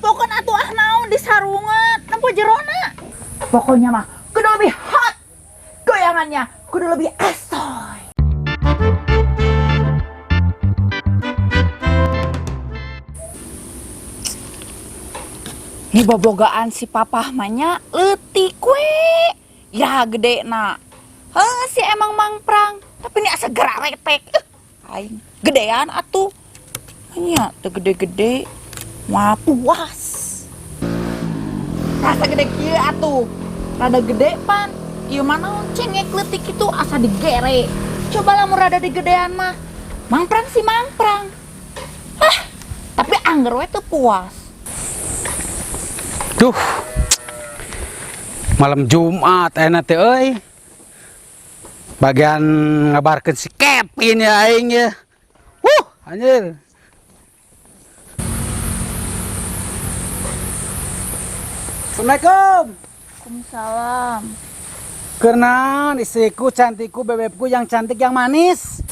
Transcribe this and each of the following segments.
tempokan atuh ah naon di sarungan tempo jerona. Pokoknya mah kudu lebih hot. Goyangannya kudu lebih asoy. Ini bobogaan si papa mahnya leutik we. Ya gede na. Si emang mangprang, tapi ini asa gerak retek. Aing gedean atuh. Nya teu gede-gede mah puas. Rasa gede kieu atuh. Rada gede pan. Ieu mah naon cengek leutik itu asa digere. Coba lamun rada digedean mah. Mangprang sih mangprang. Tapi angger we teu puas. Duh, malam Jumat enak teh euy. Bagian ngabarkeun si Kevin ya aing ya. Anjir. Assalamualaikum. Waalaikumsalam. Kenaon istriku, cantikku, bebekku yang cantik yang manis.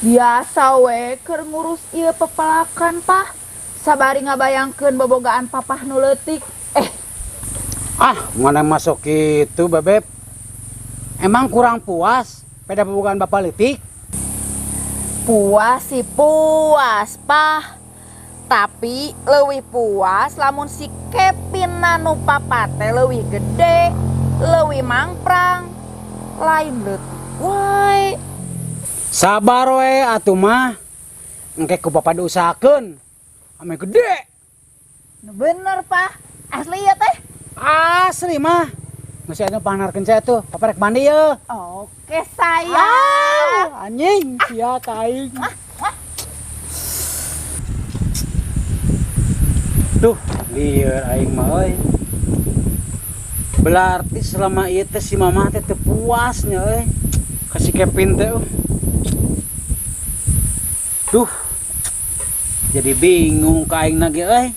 Biasa we keur ngurus ieu pepelakan pah. Sabari ngabayangkeun bobogaan papah nu leutik. Mana masuk itu bebek. Emang kurang puas pada bobogaan bapak leutik? Puas sih puas pah. Tapi leuwih puas lamun si Kevin nanu papa teh leuwih gede, leuwih mangprang, lain leutik wae. Sabar we atuh mah. Engke ku papa diusahakeun. Ame gede. Bener pah, asli ya teh. Asli mah. Masih anu panarkeun saya tuh. Papa rek mandi ye. Oke sayang. Anjing, sia kaing. Duh, lieur aing mah euy. Berarti selama ieu teh si mama teh teu puasnya euy. Kasih Kevin teh. Duh. Jadi bingung ka aing na ge euy.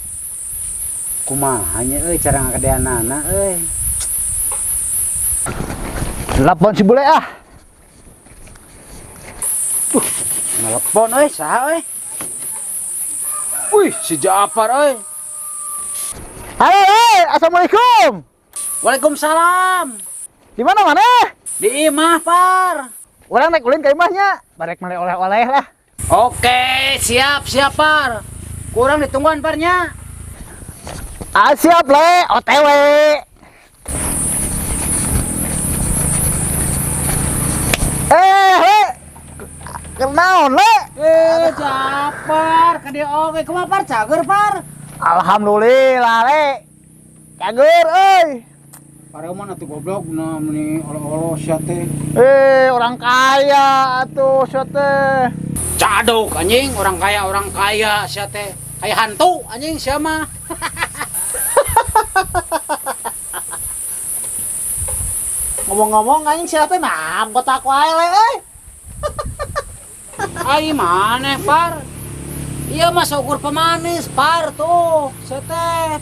Kumaha nya euy cara ngakedeanana euy. Telepon si bule ah. Telepon euy, saha euy? Wih, si Jaafar euy. Halo, assalamualaikum. Waalaikumsalam. Di mana mana? Di imah, Par. Orang naik ulin ke imahnya. Barek male oleh-oleh lah. Oke, siap, Par. Kurang ditungguan, Parnya. Siap le, OTW. Le. Kenaon le? Jaafar, ka dieu oge kumaha Par? Cager, Par. Alhamdulillah le. Cager euy. Pareu mah atuh goblok meni olo-olo sia teh. Orang kaya atuh sia teh. Cadok anjing, orang kaya sia teh. Kayak hantu anjing sia mah. Ngomong-ngomong anjing sia teh nah kotak wae le euy. Ai maneh, Par? Iya mah syukur pemanis, Par tuh. Sia teh.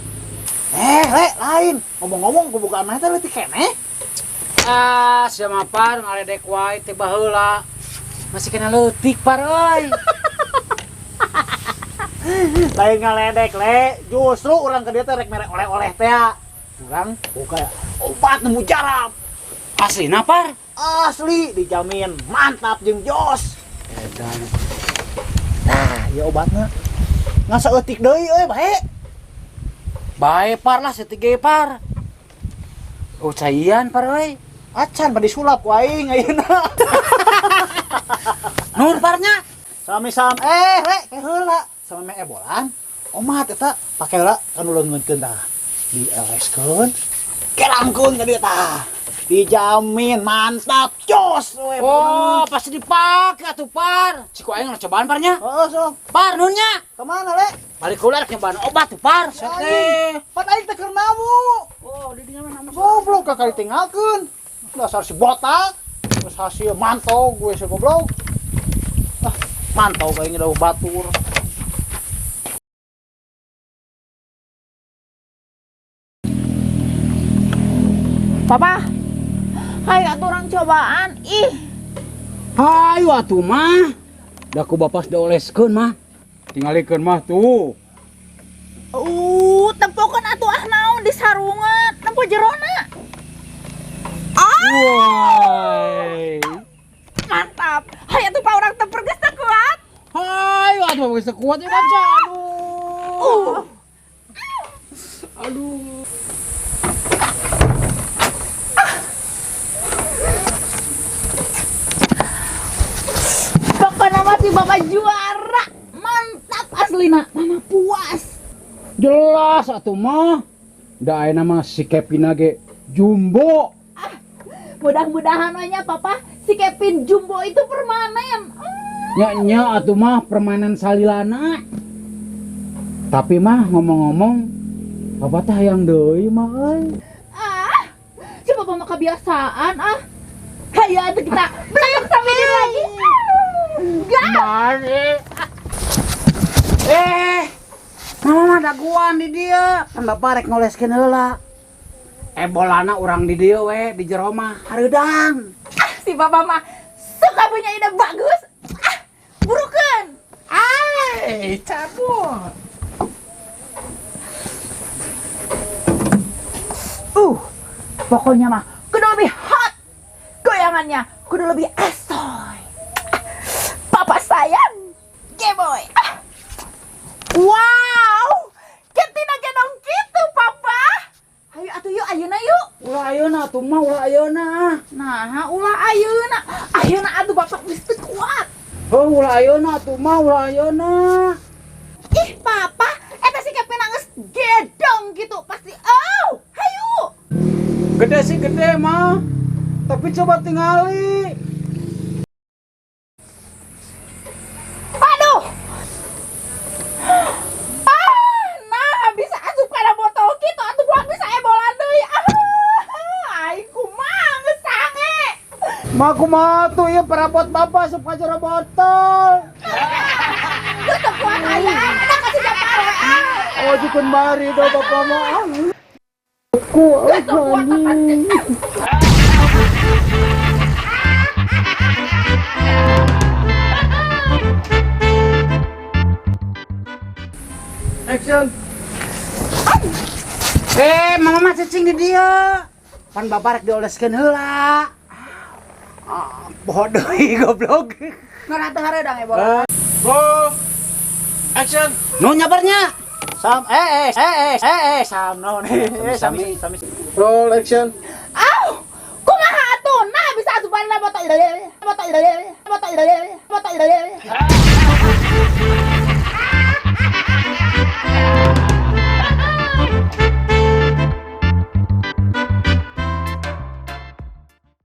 Le, lain. Ngomong-ngomong kebukaan mah teh leutik keneh. Sia mah Par ngaledek wae teh baheula. Masih kena leutik, Par euy. Lain ngaledek le, justru orang ke dia teh rek mere oleh-oleh teh ya. Urang buka obat nemu jarab. Aslina, Par? Asli dijamin mantap jeung jos. Edan. Nah, ya obatna. Ngasa eutik deui euy bae. Bae, Par lah setige, Par. Oh, caian, Par euy. Acan pada disulap ku aing ayeuna. Nuhun, Parnya. Sami-sam le heula sama me ebolan. Omat eta pake heula anu leungeunkeun tah. Dieleskeun. Kerangkeun ka dieu tah. Dijamin mantap jos we. Oh, pasti dipake atuh, Par. Ciku aing cobaan, Parnya. Heeh, sok. Par, nuhunnya. Kemana le? Balik kula rek nyobaan obat tuh, Par. Sate. Pan aing teh keur namu. Oh, di dinya mah Goblok kakak ditinggalkeun. Dasar si botak. Terus hasil mantau gue si goblok. Mantau kayaknya udah batur. Papa, hai atuh orang cobaan. Hayu atuh mah. Da ku bapas dioleskeun mah. Tingalikeun mah tuh. Tempok kuat ya kaca. Aduh. Pokoknya masih bapak juara. Mantap aslina. Mama puas. Jelas atuh mah. Da aya nama si Kevin ge jumbo. Mudah-mudahan aja papa si Kevin Jumbo itu permanen. Nya atuh mah permainan salilana. Tapi mah ngomong-ngomong papa teh hayang deui mah euy. Si papa mah kebiasaan Hayo atuh kita belakang sampai dia lagi. Enggak. Mari. Mama mah daguan di dia. Kan bapak rek ngoleskeun heula. Bolana urang di dieu we di jero mah hareudang. Si papa mah suka punya ide bagus. Burukeun. Cabut. Pokoknya mah kudu lebih hot. Goyangannya kudu lebih asoy. Papa sayang. Geboy. Wow. Kentina gedong gitu, papa. Ayo atuh yuk, ayeuna yuk. Ulah ayeuna atuh mah ulah ayeuna. Nah, ulah ayeuna. Ayeuna atuh bapak geus teu kuat. Oh ulah ayeuna atuh mah ulah ayeuna. Ih, papa, eta si Kevin geus gedong gitu pasti. Hayu. Gede sih gede mah. Tapi coba tingali. Aduh. Nah, bisa asup kana botol kitu atuh buat bisa ebolan deui. Ai kumaha geus sange. Mah kumaha tuh ya perabot bapak asup ka jero botol. Geus teu kuat aya, ada kasih japar we. Oh jikeun bari do bapak mah. Action. Mama mah cacing di dia. Pan bapak rek dioleskeun heula. Bodoh goblok. Ngarah teu hareudang ebolan. Go. Action. Nu nyabarnya. Sam Sam no sami. Roll action. Kumaha atuh? Nah, bisa asup kana botol.